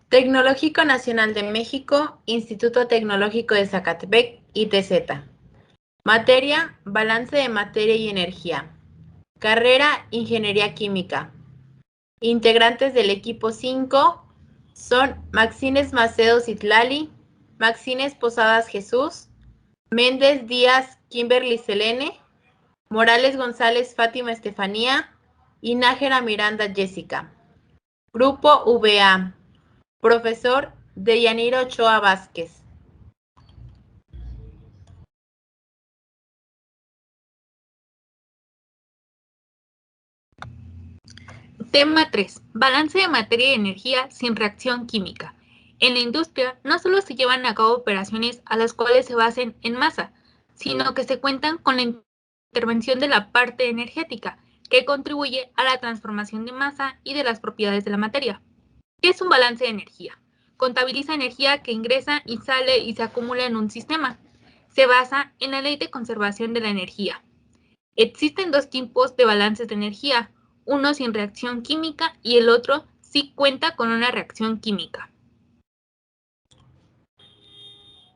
Tecnológico Nacional de México, Instituto Tecnológico de Zacatepec, ITZ. Materia, balance de materia y energía. Carrera, Ingeniería Química. Integrantes del equipo 5 son Maxines Macedo Citlali, Maxines Posadas Jesús, Méndez Díaz Kimberly Selene, Morales González Fátima Estefanía y Nájera Miranda Jessica. Grupo VA. Profesor Deyanira Ochoa Vázquez. Tema 3. Balance de materia y energía sin reacción química. En la industria no solo se llevan a cabo operaciones a las cuales se basen en masa, sino que se cuentan con la intervención de la parte energética, que contribuye a la transformación de masa y de las propiedades de la materia. ¿Qué es un balance de energía? Contabiliza energía que ingresa y sale y se acumula en un sistema. Se basa en la ley de conservación de la energía. Existen dos tipos de balances de energía, uno sin reacción química y el otro sí cuenta con una reacción química.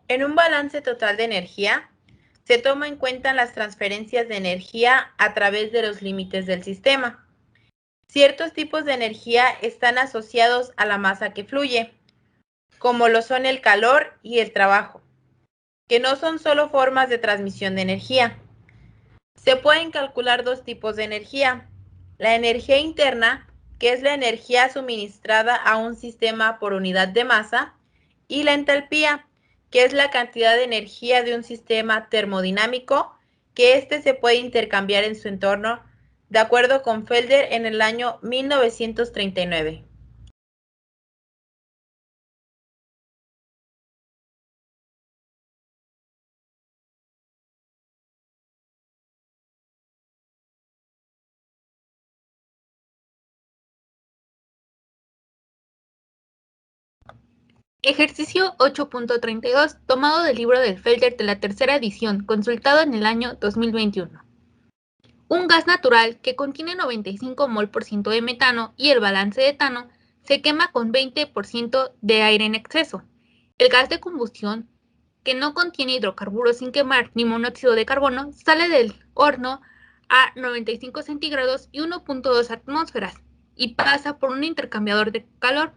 En un balance total de energía, se toma en cuenta las transferencias de energía a través de los límites del sistema. Ciertos tipos de energía están asociados a la masa que fluye, como lo son el calor y el trabajo, que no son solo formas de transmisión de energía. Se pueden calcular dos tipos de energía: la energía interna, que es la energía suministrada a un sistema por unidad de masa, y la entalpía, que es la cantidad de energía de un sistema termodinámico que éste se puede intercambiar en su entorno, de acuerdo con Felder en el año 1939. Ejercicio 8.32, tomado del libro de Felder de la tercera edición, consultado en el año 2021. Un gas natural que contiene 95 mol% de metano y el balance de etano se quema con 20% de aire en exceso. El gas de combustión, que no contiene hidrocarburos sin quemar ni monóxido de carbono, sale del horno a 95 centígrados y 1.2 atmósferas y pasa por un intercambiador de calor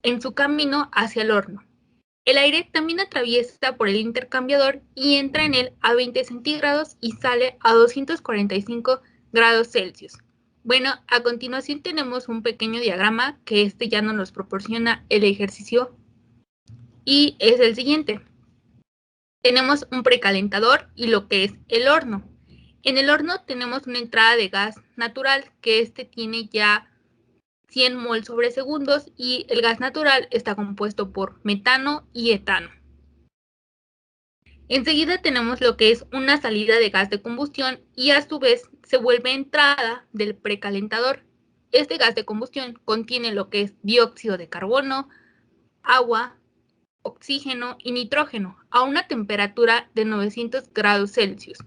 en su camino hacia el horno. El aire también atraviesa por el intercambiador y entra en él a 20 centígrados y sale a 245 grados Celsius. Bueno, a continuación tenemos un pequeño diagrama que ya no nos proporciona el ejercicio y es el siguiente. Tenemos un precalentador y lo que es el horno. En el horno tenemos una entrada de gas natural que tiene ya 100 mol sobre segundos y el gas natural está compuesto por metano y etano. Enseguida tenemos lo que es una salida de gas de combustión y a su vez se vuelve entrada del precalentador. Este gas de combustión contiene lo que es dióxido de carbono, agua, oxígeno y nitrógeno a una temperatura de 900 grados Celsius.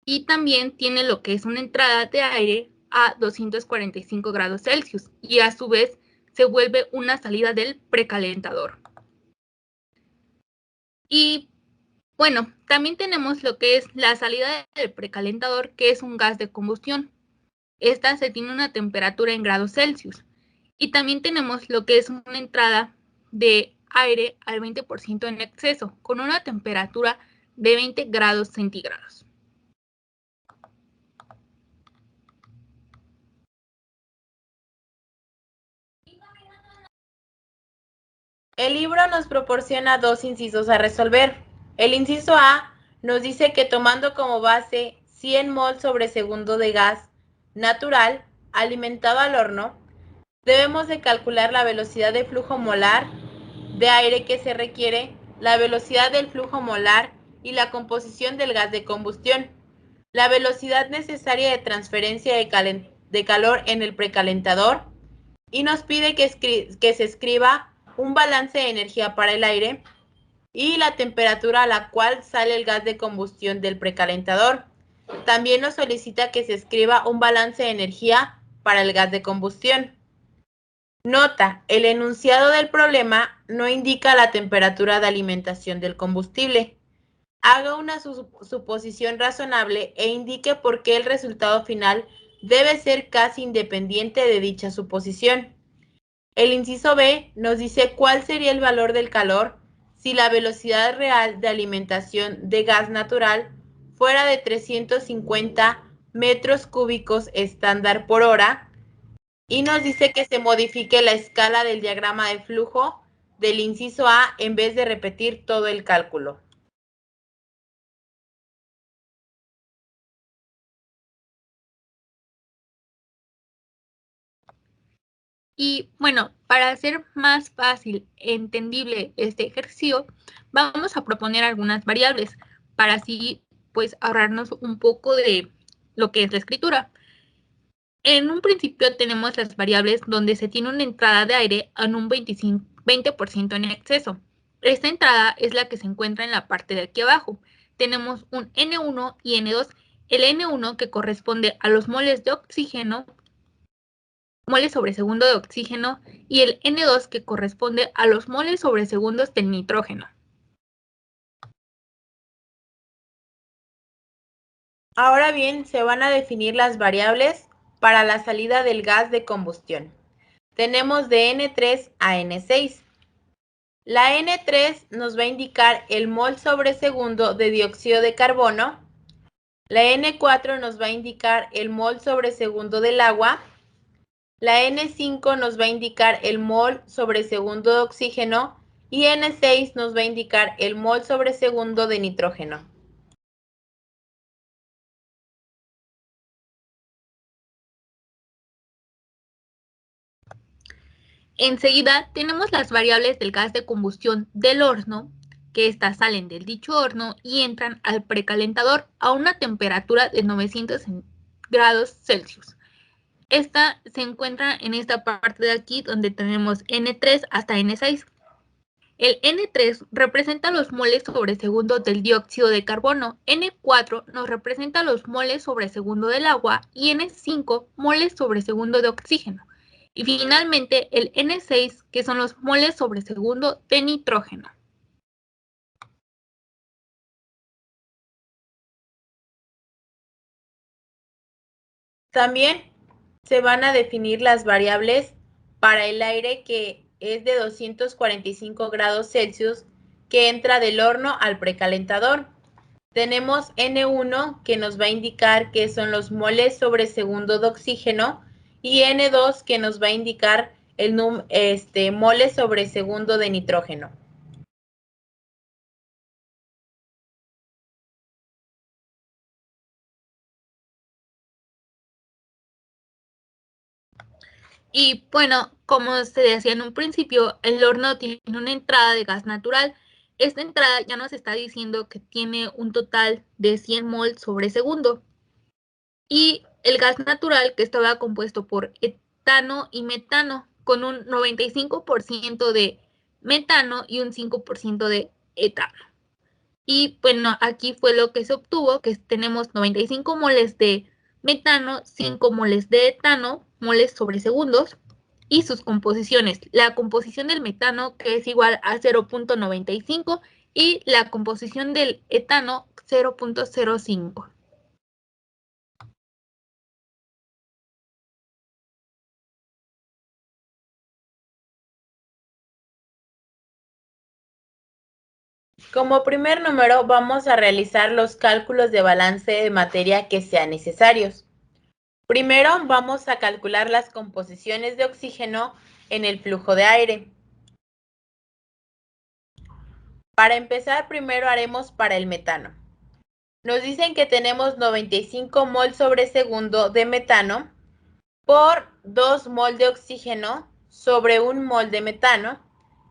Y también tiene lo que es una entrada de aire a 245 grados Celsius y a su vez se vuelve una salida del precalentador. Y bueno, también tenemos lo que es la salida del precalentador, que es un gas de combustión. Esta se tiene una temperatura en grados Celsius. Y también tenemos lo que es una entrada de aire al 20% en exceso, con una temperatura de 20 grados centígrados. El libro nos proporciona dos incisos a resolver. El inciso A nos dice que tomando como base 100 mol sobre segundo de gas natural alimentado al horno, debemos de calcular la velocidad de flujo molar de aire que se requiere, la velocidad del flujo molar y la composición del gas de combustión, la velocidad necesaria de transferencia de calor en el precalentador, y nos pide que se escriba un balance de energía para el aire y la temperatura a la cual sale el gas de combustión del precalentador. También nos solicita que se escriba un balance de energía para el gas de combustión. Nota, el enunciado del problema no indica la temperatura de alimentación del combustible. Haga una suposición razonable e indique por qué el resultado final debe ser casi independiente de dicha suposición. El inciso B nos dice cuál sería el valor del calor si la velocidad real de alimentación de gas natural fuera de 350 metros cúbicos estándar por hora, y nos dice que se modifique la escala del diagrama de flujo del inciso A en vez de repetir todo el cálculo. Y bueno, para hacer más fácil e entendible este ejercicio, vamos a proponer algunas variables para así pues ahorrarnos un poco de lo que es la escritura. En un principio tenemos las variables donde se tiene una entrada de aire en un 20% en exceso. Esta entrada es la que se encuentra en la parte de aquí abajo. Tenemos un N1 y N2. El N1 que corresponde a los moles de oxígeno, moles sobre segundo de oxígeno, y el N2 que corresponde a los moles sobre segundos del nitrógeno. Ahora bien, se van a definir las variables para la salida del gas de combustión. Tenemos de N3 a N6. La N3 nos va a indicar el mol sobre segundo de dióxido de carbono. La N4 nos va a indicar el mol sobre segundo del agua. La N5 nos va a indicar el mol sobre segundo de oxígeno y N6 nos va a indicar el mol sobre segundo de nitrógeno. Enseguida tenemos las variables del gas de combustión del horno, que estas salen del dicho horno y entran al precalentador a una temperatura de 900 grados Celsius. Esta se encuentra en esta parte de aquí donde tenemos N3 hasta N6. El N3 representa los moles sobre segundo del dióxido de carbono, N4 nos representa los moles sobre segundo del agua y N5 moles sobre segundo de oxígeno. Y finalmente el N6, que son los moles sobre segundo de nitrógeno. También se van a definir las variables para el aire que es de 245 grados Celsius que entra del horno al precalentador. Tenemos N1 que nos va a indicar que son los moles sobre segundo de oxígeno y N2 que nos va a indicar el moles sobre segundo de nitrógeno. Y bueno, como se decía en un principio, el horno tiene una entrada de gas natural. Esta entrada ya nos está diciendo que tiene un total de 100 mol sobre segundo. Y el gas natural que estaba compuesto por etano y metano, con un 95% de metano y un 5% de etano. Y bueno, aquí fue lo que se obtuvo, que tenemos 95 moles de metano, 5 moles de etano, moles sobre segundos, y sus composiciones. La composición del metano, que es igual a 0.95, y la composición del etano, 0.05. Como primer número, vamos a realizar los cálculos de balance de materia que sean necesarios. Primero, vamos a calcular las composiciones de oxígeno en el flujo de aire. Para empezar, primero haremos para el metano. Nos dicen que tenemos 95 mol sobre segundo de metano por 2 mol de oxígeno sobre 1 mol de metano,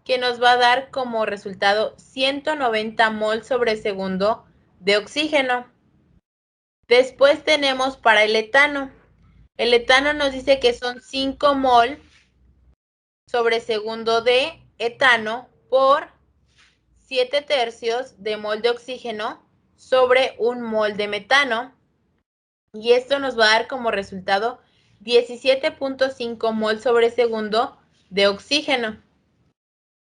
que nos va a dar como resultado 190 mol sobre segundo de oxígeno. Después tenemos para el etano. El etano nos dice que son 5 mol sobre segundo de etano por 7/3 de mol de oxígeno sobre 1 mol de metano. Y esto nos va a dar como resultado 17.5 mol sobre segundo de oxígeno.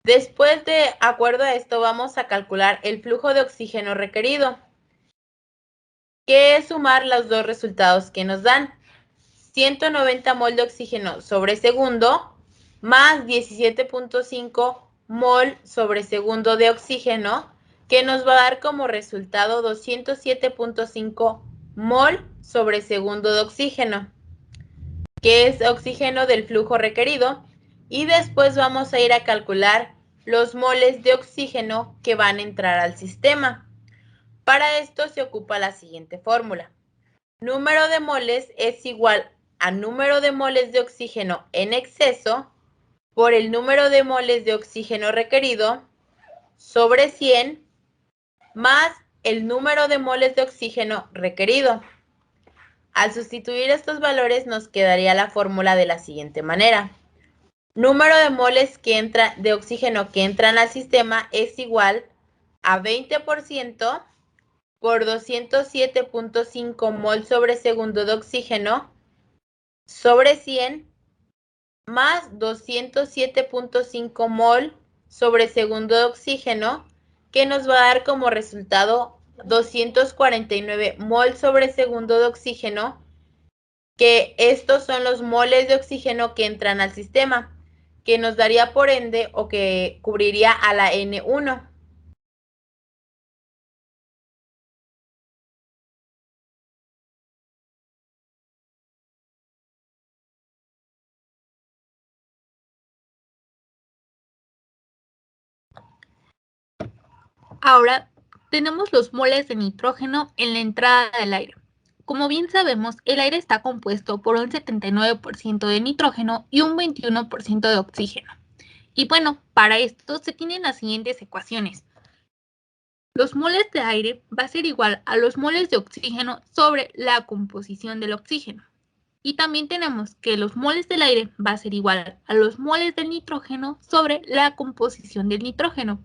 Después, de acuerdo a esto, vamos a calcular el flujo de oxígeno requerido, que es sumar los dos resultados que nos dan. 190 mol de oxígeno sobre segundo más 17.5 mol sobre segundo de oxígeno, que nos va a dar como resultado 207.5 mol sobre segundo de oxígeno, que es oxígeno del flujo requerido. Y después vamos a ir a calcular los moles de oxígeno que van a entrar al sistema. Para esto se ocupa la siguiente fórmula. Número de moles es igual a número de moles de oxígeno en exceso por el número de moles de oxígeno requerido sobre 100 más el número de moles de oxígeno requerido. Al sustituir estos valores nos quedaría la fórmula de la siguiente manera. Número de moles de oxígeno que entran al sistema es igual a 20% por 207.5 mol sobre segundo de oxígeno sobre 100 más 207.5 mol sobre segundo de oxígeno, que nos va a dar como resultado 249 mol sobre segundo de oxígeno, que estos son los moles de oxígeno que entran al sistema, que nos daría por ende o que cubriría a la N1. Ahora tenemos los moles de nitrógeno en la entrada del aire. Como bien sabemos, el aire está compuesto por un 79% de nitrógeno y un 21% de oxígeno. Y bueno, para esto se tienen las siguientes ecuaciones. Los moles de aire va a ser igual a los moles de oxígeno sobre la composición del oxígeno. Y también tenemos que los moles del aire va a ser igual a los moles del nitrógeno sobre la composición del nitrógeno.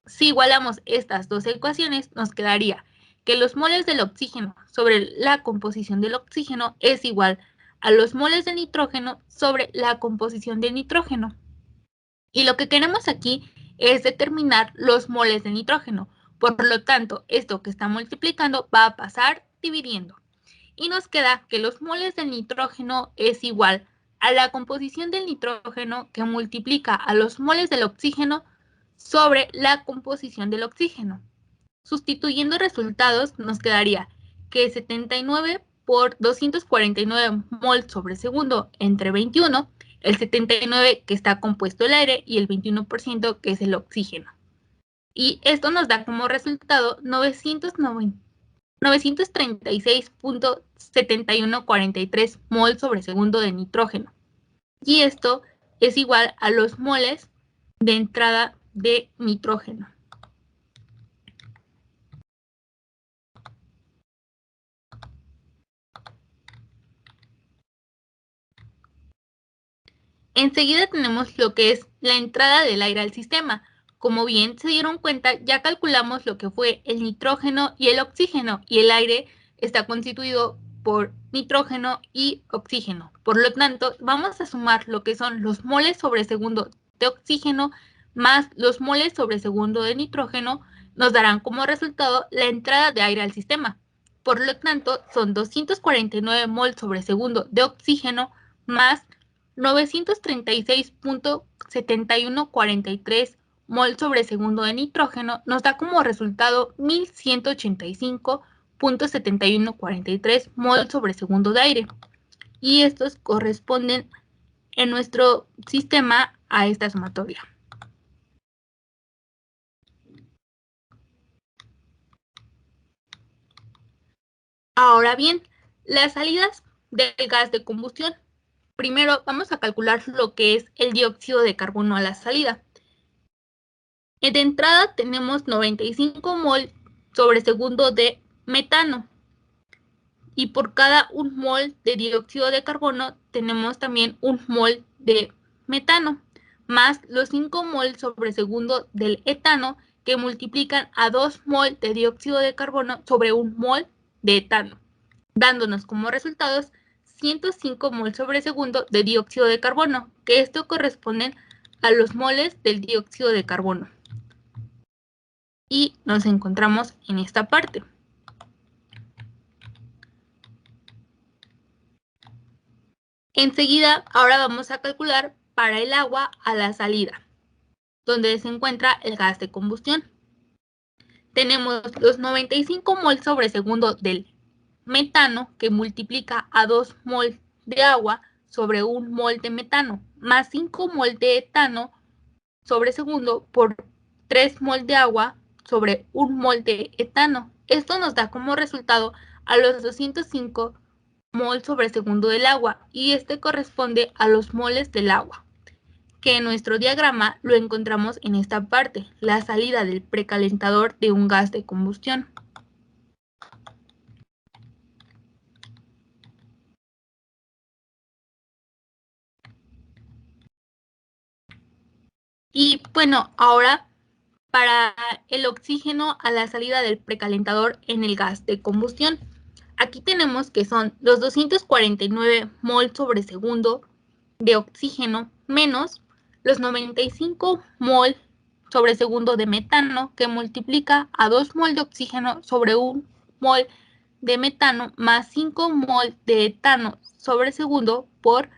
Si igualamos estas dos ecuaciones, nos quedaría que los moles del oxígeno sobre la composición del oxígeno es igual a los moles de nitrógeno sobre la composición del nitrógeno. Y lo que queremos aquí es determinar los moles de nitrógeno. Por lo tanto, esto que está multiplicando va a pasar dividiendo. Y nos queda que los moles del nitrógeno es igual a la composición del nitrógeno que multiplica a los moles del oxígeno sobre la composición del oxígeno. Sustituyendo resultados, nos quedaría que 79 por 249 mol sobre segundo entre 21, el 79 que está compuesto el aire y el 21% que es el oxígeno. Y esto nos da como resultado 936.7143 mol sobre segundo de nitrógeno. Y esto es igual a los moles de entrada de nitrógeno. Enseguida tenemos lo que es la entrada del aire al sistema. Como bien se dieron cuenta, ya calculamos lo que fue el nitrógeno y el oxígeno, y el aire está constituido por nitrógeno y oxígeno. Por lo tanto, vamos a sumar lo que son los moles sobre segundo de oxígeno más los moles sobre segundo de nitrógeno, nos darán como resultado la entrada de aire al sistema. Por lo tanto, son 249 mol sobre segundo de oxígeno más 936.7143 mol sobre segundo de nitrógeno, nos da como resultado 1185.7143 mol sobre segundo de aire. Y estos corresponden en nuestro sistema a esta sumatoria. Ahora bien, las salidas del gas de combustión. Primero vamos a calcular lo que es el dióxido de carbono a la salida. De entrada tenemos 95 mol sobre segundo de metano. Y por cada 1 mol de dióxido de carbono tenemos también 1 mol de metano, más los 5 mol sobre segundo del etano, que multiplican a 2 mol de dióxido de carbono sobre 1 mol de etano, dándonos como resultados 105 mol sobre segundo de dióxido de carbono, que esto corresponde a los moles del dióxido de carbono. Y nos encontramos en esta parte. Enseguida, ahora vamos a calcular para el agua a la salida, donde se encuentra el gas de combustión. Tenemos los 95 mol sobre segundo del metano, que multiplica a 2 mol de agua sobre 1 mol de metano, más 5 mol de etano sobre segundo por 3 mol de agua sobre 1 mol de etano. Esto nos da como resultado a los 205 mol sobre segundo del agua, y este corresponde a los moles del agua, que en nuestro diagrama lo encontramos en esta parte, la salida del precalentador de un gas de combustión. Y bueno, ahora para el oxígeno a la salida del precalentador en el gas de combustión. Aquí tenemos que son los 249 mol sobre segundo de oxígeno menos los 95 mol sobre segundo de metano, que multiplica a 2 mol de oxígeno sobre 1 mol de metano más 5 mol de etano sobre segundo por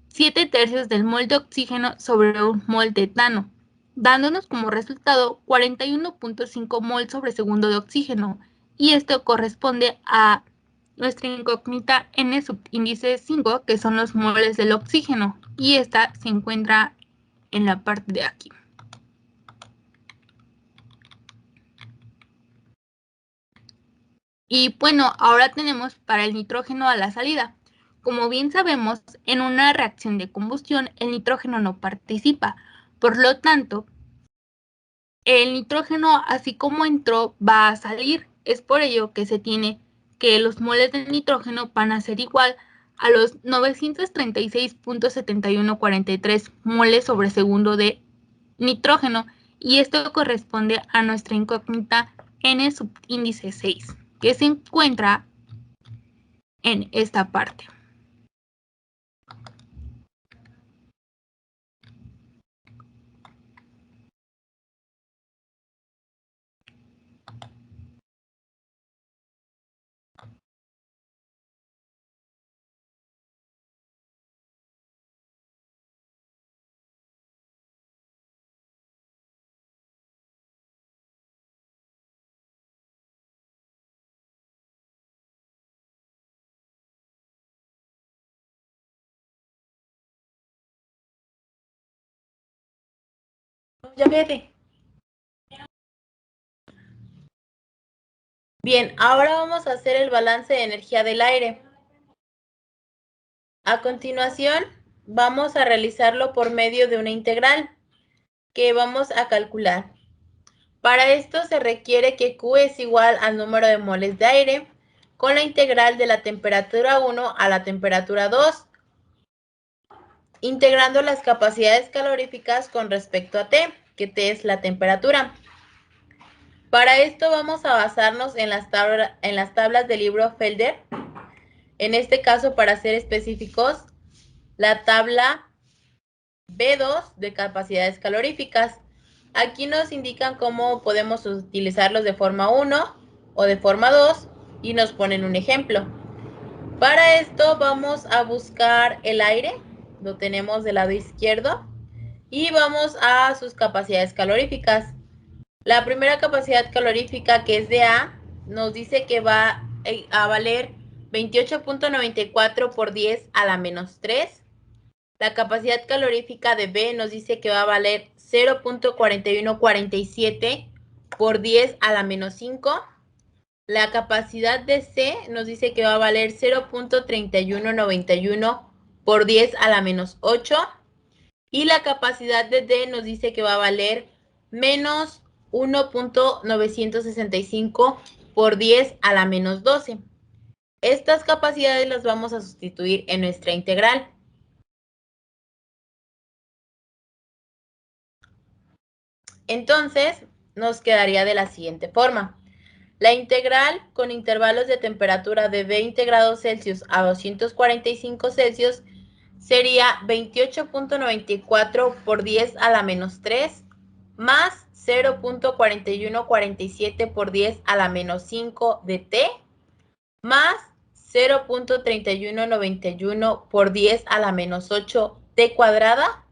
7/3 del mol de oxígeno sobre 1 mol de etano, dándonos como resultado 41.5 mol sobre segundo de oxígeno, y esto corresponde a nuestra incógnita N subíndice 5, que son los moles del oxígeno, y esta se encuentra en la parte de aquí. Y bueno, ahora tenemos para el nitrógeno a la salida. Como bien sabemos, en una reacción de combustión el nitrógeno no participa, por lo tanto, el nitrógeno, así como entró, va a salir. Es por ello que se tiene que los moles de nitrógeno van a ser igual a los 936.7143 moles sobre segundo de nitrógeno, y esto corresponde a nuestra incógnita N subíndice 6, que se encuentra en esta parte. Ya vete. Bien, ahora vamos a hacer el balance de energía del aire. A continuación, vamos a realizarlo por medio de una integral que vamos a calcular. Para esto se requiere que Q es igual al número de moles de aire con la integral de la temperatura 1 a la temperatura 2, integrando las capacidades caloríficas con respecto a T, que T es la temperatura. Para esto vamos a basarnos en las tablas del libro Felder. En este caso, para ser específicos, la tabla B2 de capacidades caloríficas. Aquí nos indican cómo podemos utilizarlos de forma 1 o de forma 2 y nos ponen un ejemplo. Para esto vamos a buscar el aire, lo tenemos del lado izquierdo, y vamos a sus capacidades caloríficas. La primera capacidad calorífica, que es de A, nos dice que va a valer 28.94 por 10 a la menos 3. La capacidad calorífica de B nos dice que va a valer 0.4147 por 10 a la menos 5. La capacidad de C nos dice que va a valer 0.3191 por 10 a la menos 8. Y la capacidad de D nos dice que va a valer menos 1.965 por 10 a la menos 12. Estas capacidades las vamos a sustituir en nuestra integral. Entonces, nos quedaría de la siguiente forma. La integral con intervalos de temperatura de 20 grados Celsius a 245 Celsius sería 28.94 por 10 a la menos 3 más 0.4147 por 10 a la menos 5 de t más 0.3191 por 10 a la menos 8 t cuadrada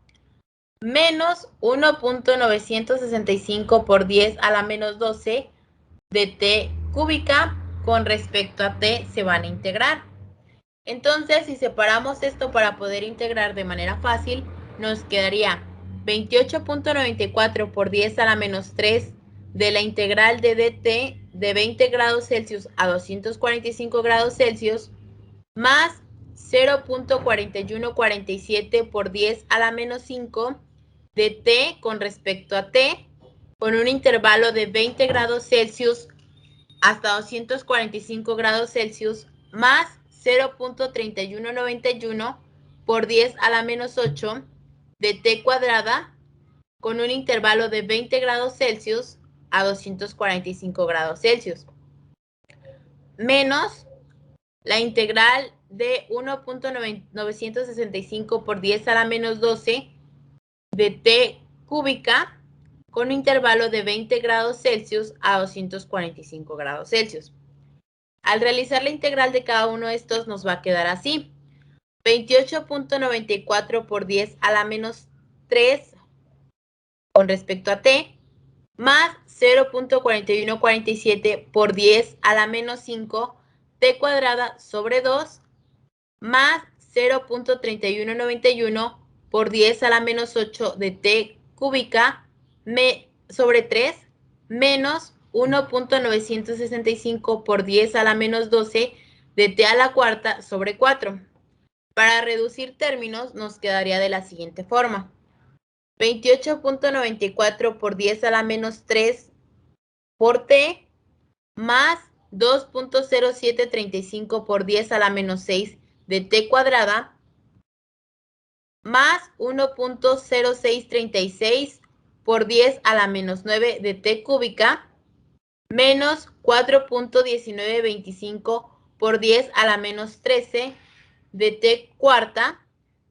menos 1.965 por 10 a la menos 12 de t cúbica con respecto a t se van a integrar. Entonces, si separamos esto para poder integrar de manera fácil, nos quedaría 28.94 por 10 a la menos 3 de la integral de dt de 20 grados Celsius a 245 grados Celsius más 0.4147 por 10 a la menos 5 de t con respecto a t con un intervalo de 20 grados Celsius hasta 245 grados Celsius más 0.3191 por 10 a la menos 8 de t cuadrada con un intervalo de 20 grados Celsius a 245 grados Celsius menos la integral de 1.965 por 10 a la menos 12 de t cúbica con un intervalo de 20 grados Celsius a 245 grados Celsius. Al realizar la integral de cada uno de estos nos va a quedar así. 28.94 por 10 a la menos 3 con respecto a t más 0.4147 por 10 a la menos 5 t cuadrada sobre 2 más 0.3191 por 10 a la menos 8 de t cúbica sobre 3 menos 1.965 por 10 a la menos 12 de t a la cuarta sobre 4. Para reducir términos nos quedaría de la siguiente forma. 28.94 por 10 a la menos 3 por t más 2.0735 por 10 a la menos 6 de t cuadrada más 1.0636 por 10 a la menos 9 de t cúbica menos 4.1925 por 10 a la menos 13 de t cuarta.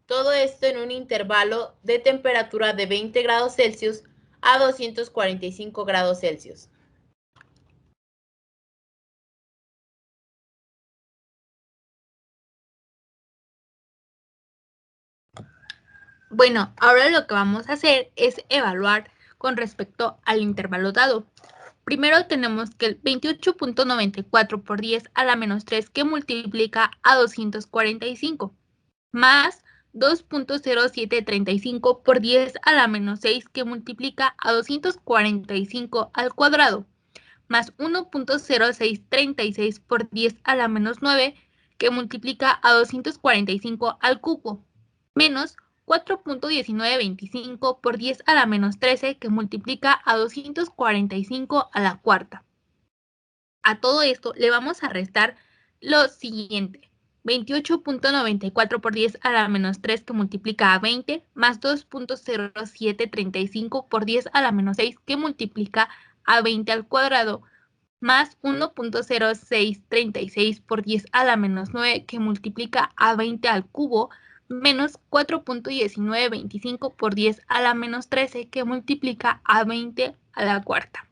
Todo esto en un intervalo de temperatura de 20 grados Celsius a 245 grados Celsius. Bueno, ahora lo que vamos a hacer es evaluar con respecto al intervalo dado. Primero tenemos que el 28.94 por 10 a la menos 3 que multiplica a 245 más 2.0735 por 10 a la menos 6 que multiplica a 245 al cuadrado más 1.0636 por 10 a la menos 9 que multiplica a 245 al cubo menos 4.1925 por 10 a la menos 13 que multiplica a 245 a la cuarta. A todo esto le vamos a restar lo siguiente. 28.94 por 10 a la menos 3 que multiplica a 20 más 2.0735 por 10 a la menos 6 que multiplica a 20 al cuadrado más 1.0636 por 10 a la menos 9 que multiplica a 20 al cubo menos 4.1925 por 10 a la menos 13 que multiplica a 20 a la cuarta,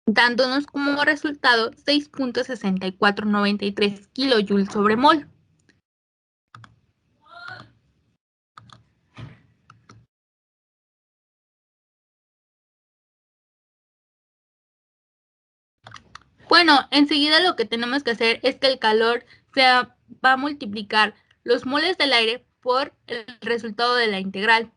dándonos como resultado 6.6493 kilojoules sobre mol. Bueno, enseguida lo que tenemos que hacer es que el calor va a multiplicar los moles del aire por el resultado de la integral.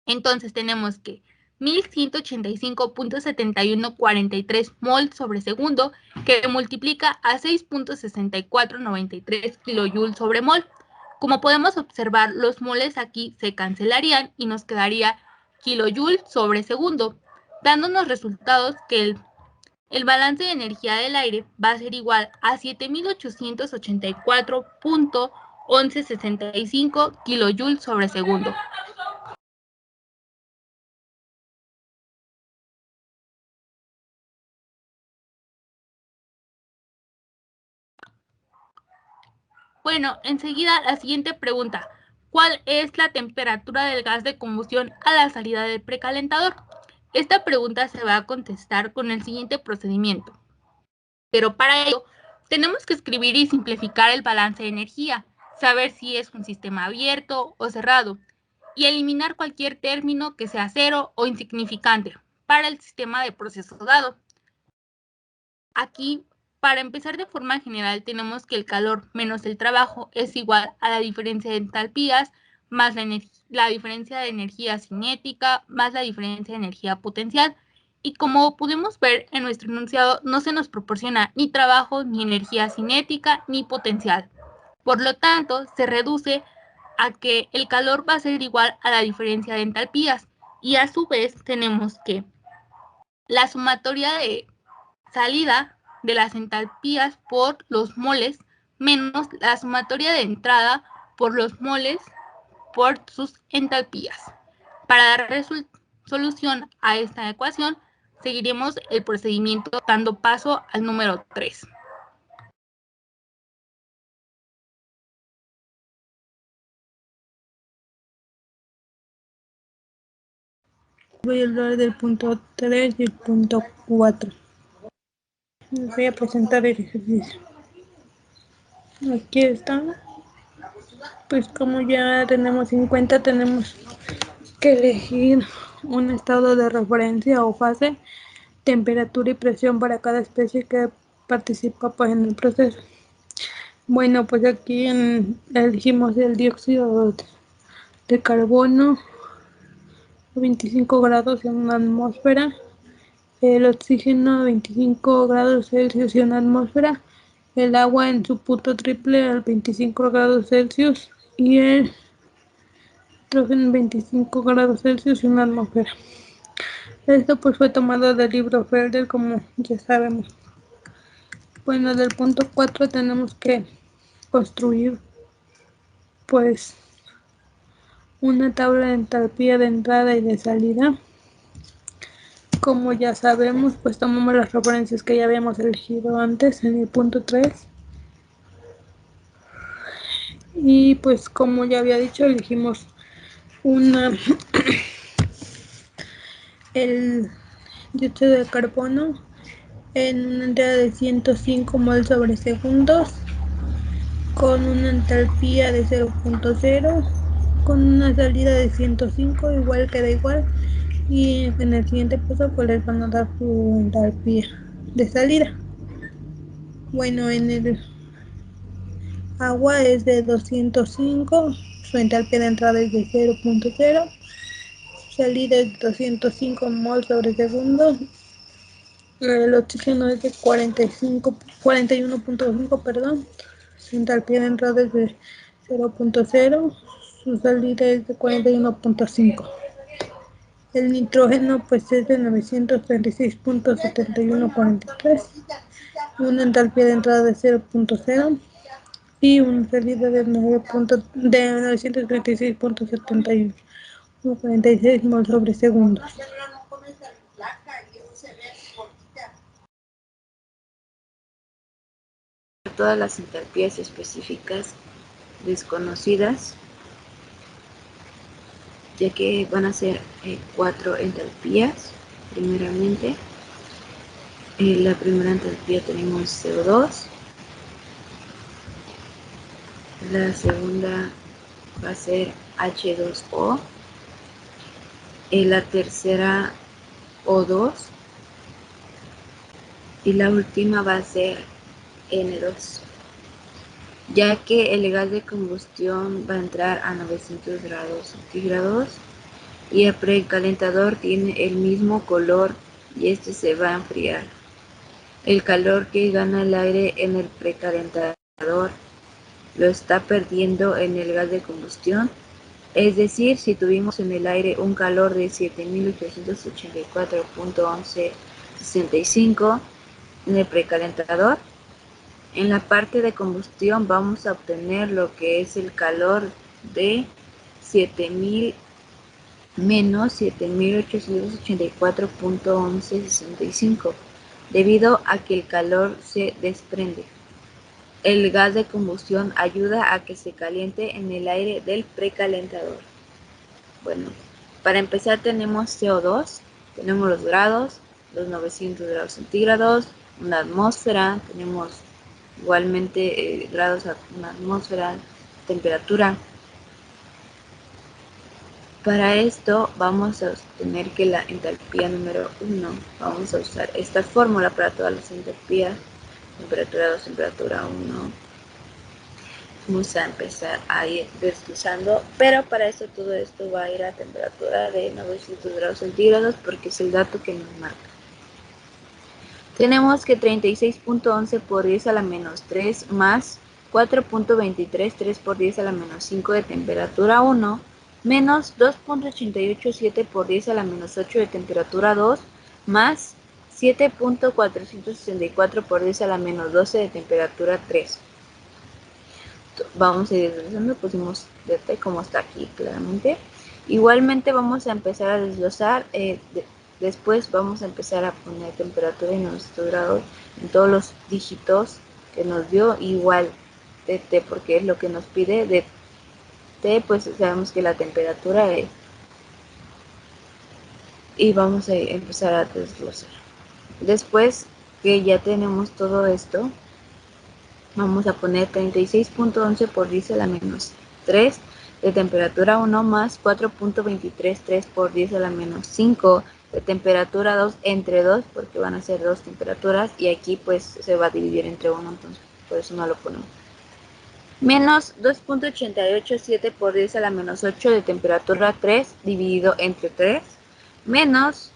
Entonces tenemos que 1185.7143 mol sobre segundo que multiplica a 6.6493 kilojoules sobre mol. Como podemos observar, los moles aquí se cancelarían y nos quedaría kilojoule sobre segundo, dándonos resultados que el balance de energía del aire va a ser igual a 7884.1165 kilojoules sobre segundo. Bueno, enseguida la siguiente pregunta. ¿Cuál es la temperatura del gas de combustión a la salida del precalentador? Esta pregunta se va a contestar con el siguiente procedimiento. Pero para ello, tenemos que escribir y simplificar el balance de energía, saber si es un sistema abierto o cerrado, y eliminar cualquier término que sea cero o insignificante para el sistema de proceso dado. Aquí, para empezar de forma general, tenemos que el calor menos el trabajo es igual a la diferencia de entalpías más la diferencia de energía cinética más la diferencia de energía potencial. Y como podemos ver en nuestro enunciado, no se nos proporciona ni trabajo, ni energía cinética, ni potencial. Por lo tanto, se reduce a que el calor va a ser igual a la diferencia de entalpías. Y a su vez tenemos que la sumatoria de salida de las entalpías por los moles menos la sumatoria de entrada por los moles por sus entalpías. Para dar solución a esta ecuación, seguiremos el procedimiento dando paso al número 3. Voy a hablar del punto 3 y el punto 4. Les voy a presentar el ejercicio. Aquí está. Pues como ya tenemos en cuenta, tenemos que elegir un estado de referencia o fase, temperatura y presión para cada especie que participa pues, en el proceso. Bueno, pues aquí elegimos el dióxido de carbono a 25 grados en una atmósfera, el oxígeno a 25 grados Celsius en una atmósfera, el agua en su punto triple a 25 grados Celsius y el hidrógeno en 25 grados Celsius en una atmósfera. Esto pues fue tomado del libro Felder, como ya sabemos. Bueno, del punto 4 tenemos que construir pues una tabla de entalpía de entrada y de salida. Como ya sabemos, pues tomamos las referencias que ya habíamos elegido antes en el punto 3. Y pues como ya había dicho, elegimos el dióxido de carbono en una entrada de 105 mol sobre segundos, con una entalpía de 0.0, con una salida de 105, igual queda igual. Y en el siguiente paso pues les van a dar su entalpía de salida. Bueno, en el agua es de 205, su entalpía de entrada es de 0.0, su salida es de 205 mol sobre segundo. El oxígeno es de 41.5, perdón. Su entalpía de entrada es de 0.0, su salida es de 41.5. El nitrógeno pues es de 936.7143, una entalpía de entrada de 0.0 y una salida de 936.7146 mol sobre segundos. Todas las entalpías específicas desconocidas, ya que van a ser 4 entalpías. Primeramente, la primera entalpía tenemos CO2, la segunda va a ser H2O, la tercera O2 y la última va a ser N2, ya que el gas de combustión va a entrar a 900 grados centígrados y el precalentador tiene el mismo color y este se va a enfriar. El calor que gana el aire en el precalentador lo está perdiendo en el gas de combustión, es decir, si tuvimos en el aire un calor de 7884.1165 en el precalentador, en la parte de combustión vamos a obtener lo que es el calor de 7000 menos 7884.1165, debido a que el calor se desprende. el gas de combustión ayuda a que se caliente en el aire del precalentador. Bueno, para empezar tenemos CO2, tenemos los grados, los 900 grados centígrados, una atmósfera, tenemos igualmente grados a una atmósfera, temperatura. Para esto vamos a tener que la entalpía número 1, vamos a usar esta fórmula para todas las entalpías, temperatura 2, temperatura 1. Vamos a empezar a ir desglosando, pero para esto todo esto va a ir a temperatura de 900 grados centígrados porque es el dato que nos marca. Tenemos que 36.11 por 10 a la menos 3 más 4.23, 3 por 10 a la menos 5 de temperatura 1, menos 2.887 por 10 a la menos 8 de temperatura 2, más 7.464 por 10 a la menos 12 de temperatura 3. Vamos a ir desglosando, pusimos DT como está aquí claramente. Igualmente vamos a empezar a desglosar, después vamos a empezar a poner temperatura en nuestros grados en todos los dígitos que nos dio, igual DT porque es lo que nos pide. De T pues sabemos que la temperatura es, y vamos a empezar a desglosar. Después que ya tenemos todo esto, vamos a poner 36.11 por 10 a la menos 3 de temperatura 1 más 4.23, 3 por 10 a la menos 5 de temperatura 2 entre 2 porque van a ser dos temperaturas y aquí pues se va a dividir entre 1, entonces por eso no lo ponemos. Menos 2.887 por 10 a la menos 8 de temperatura 3 dividido entre 3 menos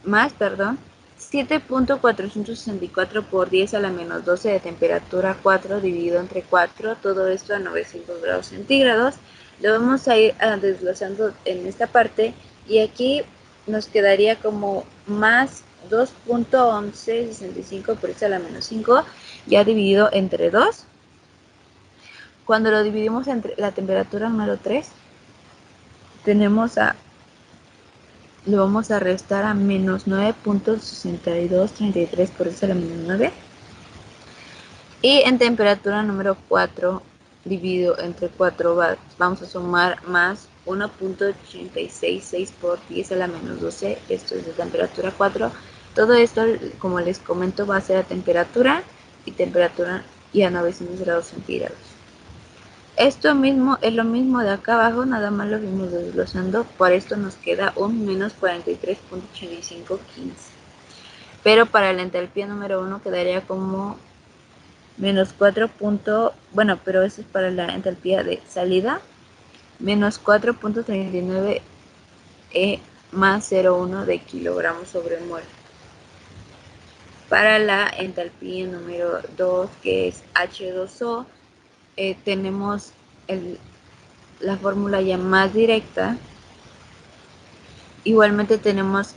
más 7.464 por 10 a la menos 12 de temperatura 4 dividido entre 4, todo esto a 900 grados centígrados. Lo vamos a ir desglosando en esta parte y aquí nos quedaría como más 2.1165 por 10 a la menos 5 ya dividido entre 2. Cuando lo dividimos entre la temperatura número 3, tenemos lo vamos a restar a menos 9.6233 por 10 a la menos 9. Y en temperatura número 4 dividido entre 4 vamos a sumar más 1.866 por 10 a la menos 12. Esto es de temperatura 4. Todo esto, como les comento, va a ser a temperatura y a 900 grados centígrados. Esto mismo es lo mismo de acá abajo, nada más lo vimos desglosando. Por esto nos queda un menos 43.8515. Pero para la entalpía número 1 quedaría como menos 4. Bueno, pero eso es para la entalpía de salida. Menos 4.39 más 0,1 de kilogramos sobre mol. Para la entalpía número 2, que es H2O, tenemos la fórmula ya más directa. Igualmente tenemos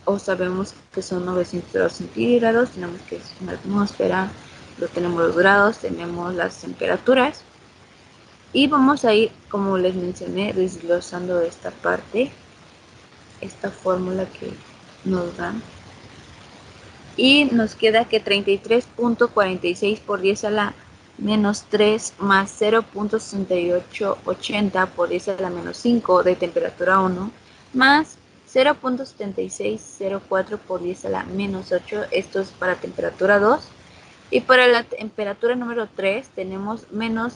o sabemos que son 900 grados centígrados, tenemos que es una atmósfera, tenemos los grados, tenemos las temperaturas y vamos a ir, como les mencioné, desglosando esta parte, esta fórmula que nos dan. Y nos queda que 33.46 por 10 a la menos 3 más 0.6880 por 10 a la menos 5 de temperatura 1 más 0.7604 por 10 a la menos 8, esto es para temperatura 2. Y para la temperatura número 3 tenemos menos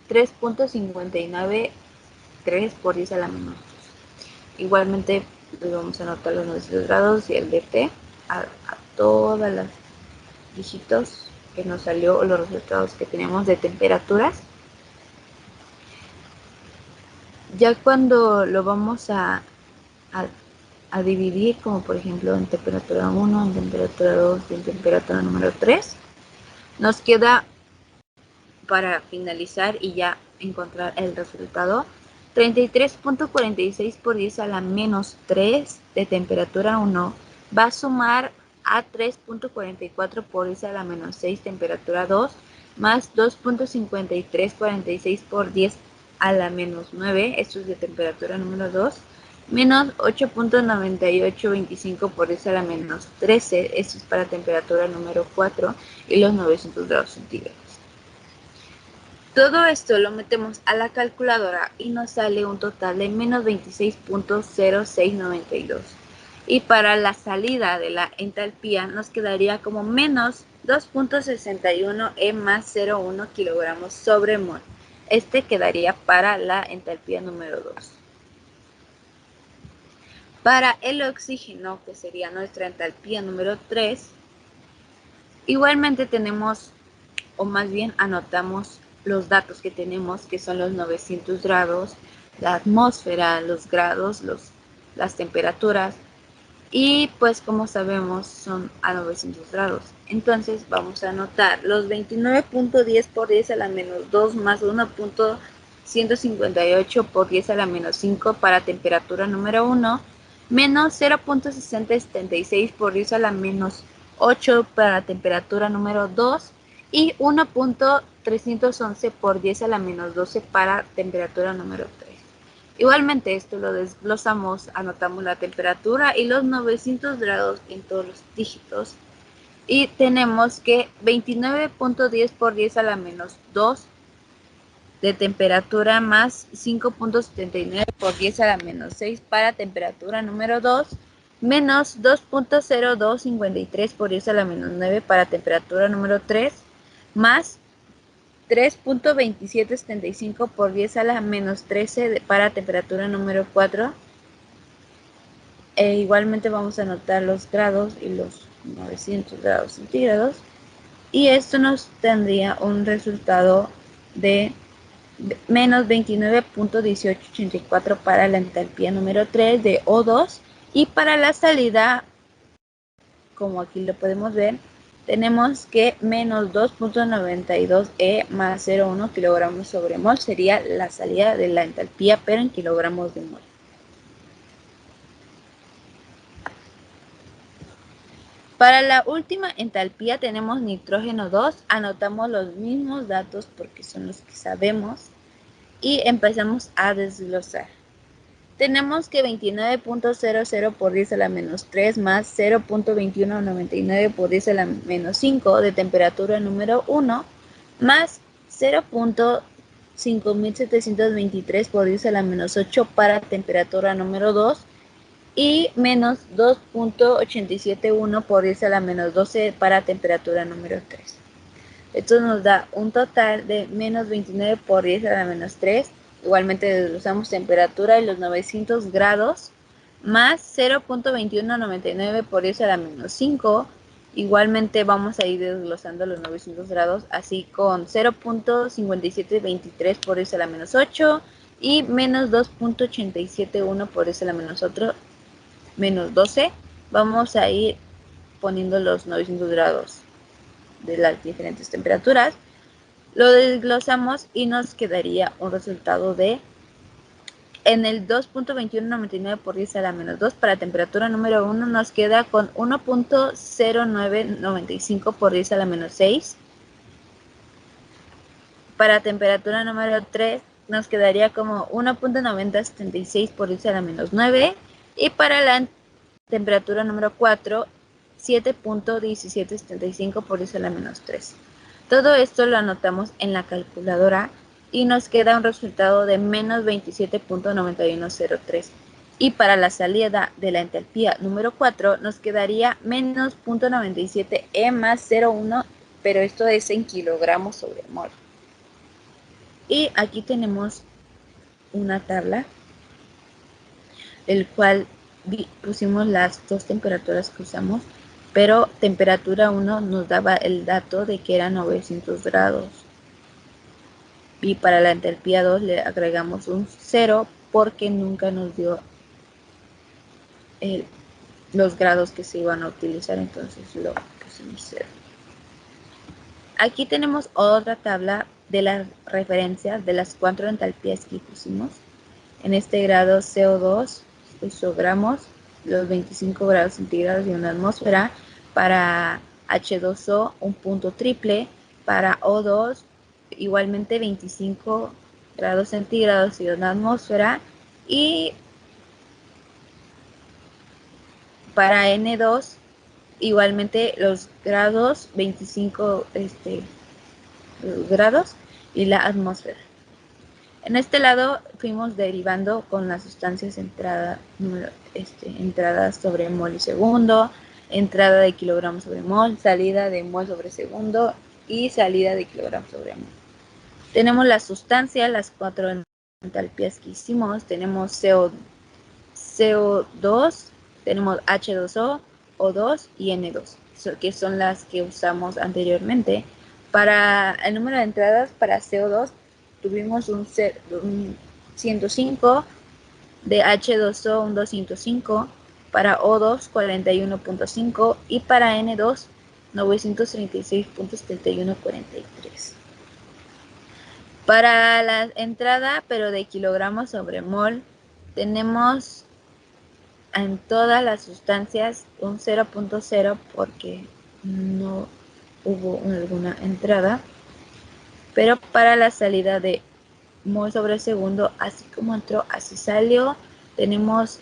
3.593 por 10 a la menos 2. Igualmente vamos a anotar los 900 grados y el DT a todas las dígitos que nos salió, los resultados que tenemos de temperaturas. Ya cuando lo vamos a dividir, como por ejemplo en temperatura 1, en temperatura 2 y en temperatura número 3, nos queda, para finalizar y ya encontrar el resultado, 33.46 por 10 a la menos 3 de temperatura 1 va a sumar a 3.44 por 10 a la menos 6 temperatura 2 más 2.5346 por 10 a la menos 9, esto es de temperatura número 2, menos 8.9825 por 10 a la menos 13, esto es para temperatura número 4 y los 900 grados centígrados. Todo esto lo metemos a la calculadora y nos sale un total de menos 26.0692. Y para la salida de la entalpía nos quedaría como menos 2.61 E más 0,1 kilogramos sobre mol. Este quedaría para la entalpía número 2. Para el oxígeno, que sería nuestra entalpía número 3, igualmente tenemos, o más bien anotamos los datos que tenemos, que son los 900 grados, la atmósfera, los grados, las temperaturas, y pues como sabemos son a 900 grados. Entonces vamos a anotar los 29.10 por 10 a la menos 2 más 1.158 por 10 a la menos 5 para temperatura número 1, menos 0.6076 por 10 a la menos 8 para temperatura número 2 y 1.311 por 10 a la menos 12 para temperatura número 3. Igualmente esto lo desglosamos, anotamos la temperatura y los 900 grados en todos los dígitos. Y tenemos que 29.10 por 10 a la menos 2 de temperatura más 5.79 por 10 a la menos 6 para temperatura número 2, menos 2.0253 por 10 a la menos 9 para temperatura número 3, más 3.2775 por 10 a la menos 13 para temperatura número 4. Igualmente vamos a anotar los grados y los 900 grados centígrados. Y esto nos tendría un resultado de menos 29.1884 para la entalpía número 3 de O2. Y para la salida, como aquí lo podemos ver, tenemos que menos 2.92 E más 0,1 kilogramos sobre mol sería la salida de la entalpía, pero en kilogramos de mol. Para la última entalpía tenemos nitrógeno 2, anotamos los mismos datos porque son los que sabemos y empezamos a desglosar. Tenemos que 29.00 por 10 a la menos 3 más 0.2199 por 10 a la menos 5 de temperatura número 1 más 0.5723 por 10 a la menos 8 para temperatura número 2 y menos 2.871 por 10 a la menos 12 para temperatura número 3. Esto nos da un total de menos 29 por 10 a la menos 3. Igualmente desglosamos temperatura y los 900 grados más 0.2199 por 10 a la menos 5. Igualmente vamos a ir desglosando los 900 grados así con 0.5723 por 10 a la menos 8 y menos 2.871 por 10 a la menos 12. Vamos a ir poniendo los 900 grados de las diferentes temperaturas. Lo desglosamos y nos quedaría un resultado de, en el 2.2199 por 10 a la menos 2 para temperatura número 1 nos queda con 1.0995 por 10 a la menos 6. Para temperatura número 3 nos quedaría como 1.9076 por 10 a la menos 9. Y para la temperatura número 4, 7.1775 por 10 a la menos 3. Todo esto lo anotamos en la calculadora y nos queda un resultado de menos 27.9103. Y para la salida de la entalpía número 4 nos quedaría menos 0.97 E más 0,1, pero esto es en kilogramos sobre mol. Y aquí tenemos una tabla, el cual pusimos las dos temperaturas que usamos, pero temperatura 1 nos daba el dato de que era 900 grados. Y para la entalpía 2 le agregamos un 0 porque nunca nos dio los grados que se iban a utilizar, entonces lo pusimos 0. Aquí tenemos otra tabla de las referencias de las 4 entalpías que pusimos. En este grado CO2 isogramos los 25 grados centígrados y una atmósfera. Para H2O un punto triple. Para O2 igualmente 25 grados centígrados y una atmósfera. Y para N2, igualmente los grados, 25 grados y la atmósfera. En este lado fuimos derivando con las sustancias entradas sobre mol y segundo, entrada de kilogramos sobre mol, salida de mol sobre segundo y salida de kilogramos sobre mol. Tenemos la sustancia, las 4 entalpías que hicimos, tenemos CO2, tenemos H2O, O2 y N2, que son las que usamos anteriormente. Para el número de entradas, para CO2, tuvimos un 105, de H2O un 205, para O2 41.5 y para N2 936.7143. Para la entrada, pero de kilogramos sobre mol, tenemos en todas las sustancias un 0.0 porque no hubo alguna entrada. Pero para la salida de mol sobre segundo, así como entró, así salió. Tenemos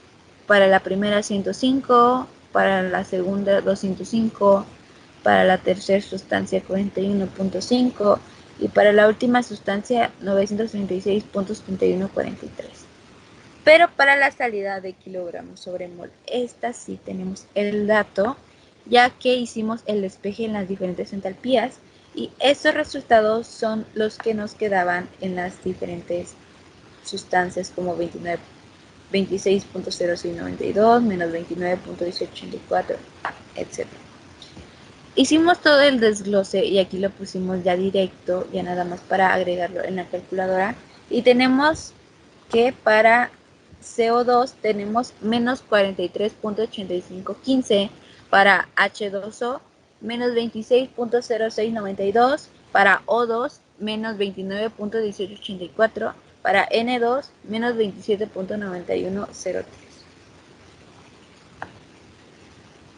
para la primera 105, para la segunda 205, para la tercera sustancia 41.5 y para la última sustancia 936.7143. Pero para la salida de kilogramos sobre mol, esta sí tenemos el dato, ya que hicimos el despeje en las diferentes entalpías y esos resultados son los que nos quedaban en las diferentes sustancias como 26.0692, menos 29.1884, etc. Hicimos todo el desglose y aquí lo pusimos ya directo, ya nada más para agregarlo en la calculadora. Y tenemos que para CO2 tenemos menos 43.8515, para H2O menos 26.0692, para O2 menos 29.1884, para N2 menos 27.9103.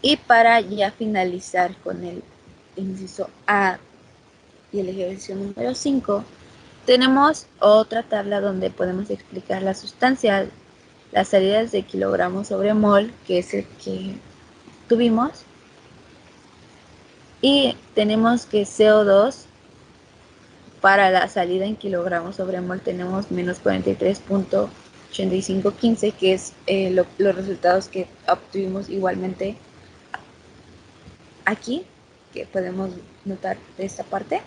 Y para ya finalizar con el inciso A y el ejercicio número 5, tenemos otra tabla donde podemos explicar las sustancias, las salidas de kilogramos sobre mol, que es el que tuvimos. Y tenemos que CO2 para la salida en kilogramos sobre mol tenemos menos 43.8515, que es los resultados que obtuvimos igualmente aquí, que podemos notar de esta parte.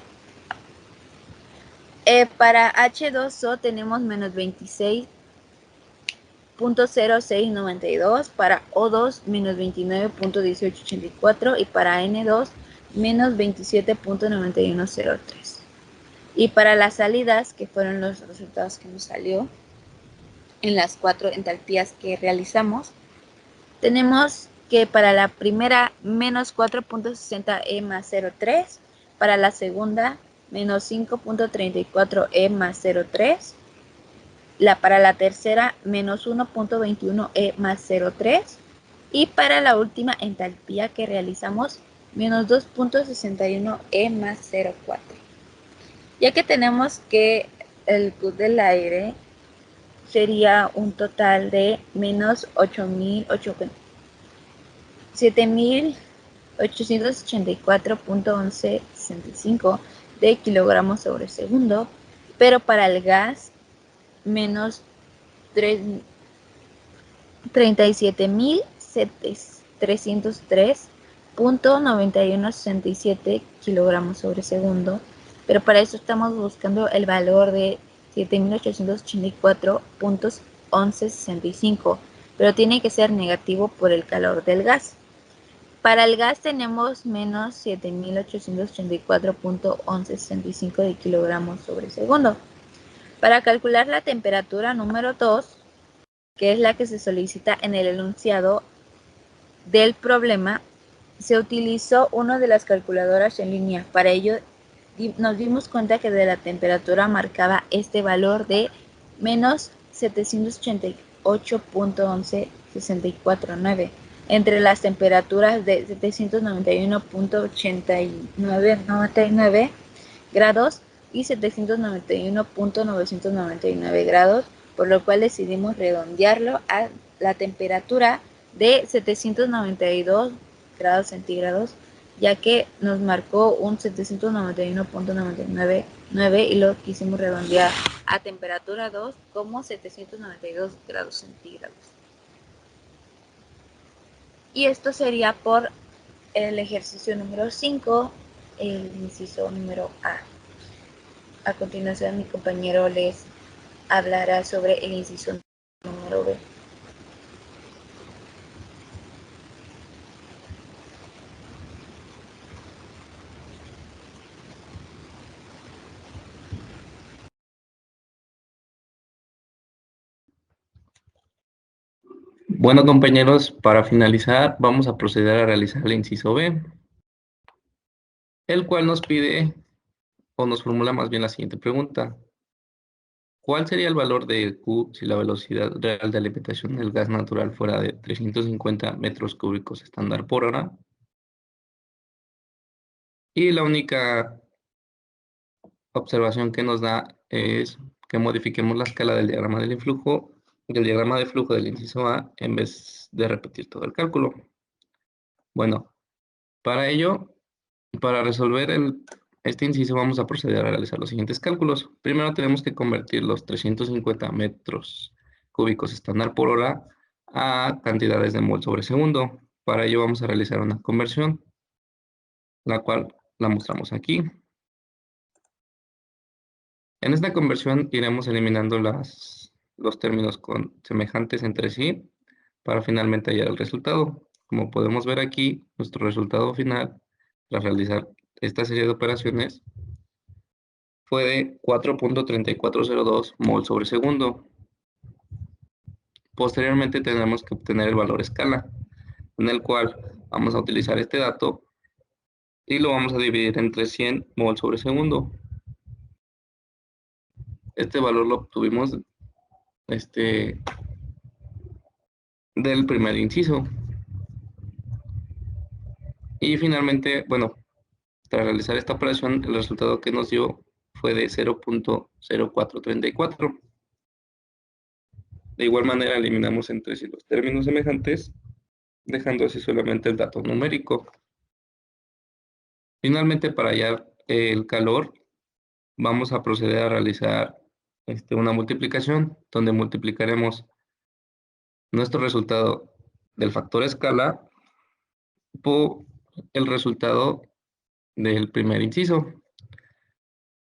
Para H2O tenemos menos 26.0692, para O2 menos 29.1884 y para N2 menos 27.9103. Y para las salidas, que fueron los resultados que nos salió en las 4 entalpías que realizamos, tenemos que para la primera menos 4.60 E más 0,3, para la segunda menos 5.34 E más 0,3, para la tercera menos 1.21 E más 0,3 y para la última entalpía que realizamos menos 2.61 E más 0,4. Ya que tenemos que el Q del aire sería un total de menos 7.884.1165 de kilogramos sobre segundo, pero para el gas menos 37.303.9167 kilogramos sobre segundo, pero para eso estamos buscando el valor de 7.884.1165, pero tiene que ser negativo por el calor del gas. Para el gas tenemos menos 7.884.1165 de kilogramos sobre segundo. Para calcular la temperatura número 2, que es la que se solicita en el enunciado del problema, se utilizó una de las calculadoras en línea. Para ello nos dimos cuenta que de la temperatura marcaba este valor de menos 788.11649 entre las temperaturas de 791.8999 grados y 791.999 grados, por lo cual decidimos redondearlo a la temperatura de 792 grados centígrados, ya que nos marcó un 791.999 y lo quisimos redondear a temperatura 2 como 792 grados centígrados. Y esto sería por el ejercicio número 5, el inciso número A. A continuación, mi compañero les hablará sobre el inciso número B. Bueno, compañeros, para finalizar, vamos a proceder a realizar el inciso B, el cual nos pide, o nos formula más bien la siguiente pregunta. ¿Cuál sería el valor de Q si la velocidad real de alimentación del gas natural fuera de 350 metros cúbicos estándar por hora? Y la única observación que nos da es que modifiquemos la escala del diagrama del flujo, del inciso A, en vez de repetir todo el cálculo. Bueno, para ello, para resolver este inciso vamos a proceder a realizar los siguientes cálculos. Primero tenemos que convertir los 350 metros cúbicos estándar por hora a cantidades de mol sobre segundo. Para ello vamos a realizar una conversión, la cual la mostramos aquí. En esta conversión iremos eliminando los términos semejantes entre sí para finalmente hallar el resultado. Como podemos ver aquí, nuestro resultado final, tras realizar esta serie de operaciones, fue de 4.3402 mol sobre segundo. Posteriormente tendremos que obtener el valor escala, en el cual vamos a utilizar este dato y lo vamos a dividir entre 100 mol sobre segundo. Este valor lo obtuvimos del primer inciso. Y finalmente, bueno, tras realizar esta operación, el resultado que nos dio fue de 0.0434. De igual manera, eliminamos entre sí los términos semejantes, dejando así solamente el dato numérico. Finalmente, para hallar el calor, vamos a proceder a realizar una multiplicación, donde multiplicaremos nuestro resultado del factor escala por el resultado del primer inciso,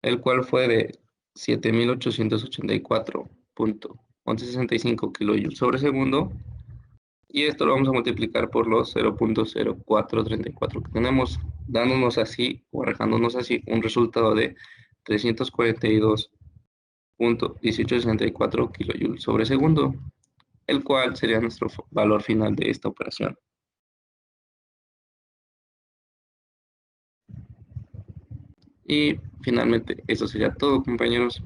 el cual fue de 7.884.1165 kilojoules sobre segundo, y esto lo vamos a multiplicar por los 0.0434 que tenemos, dándonos así, o arrojándonos así, un resultado de 342.1864 kilojoules sobre segundo, el cual sería nuestro valor final de esta operación. Y finalmente, eso sería todo, compañeros.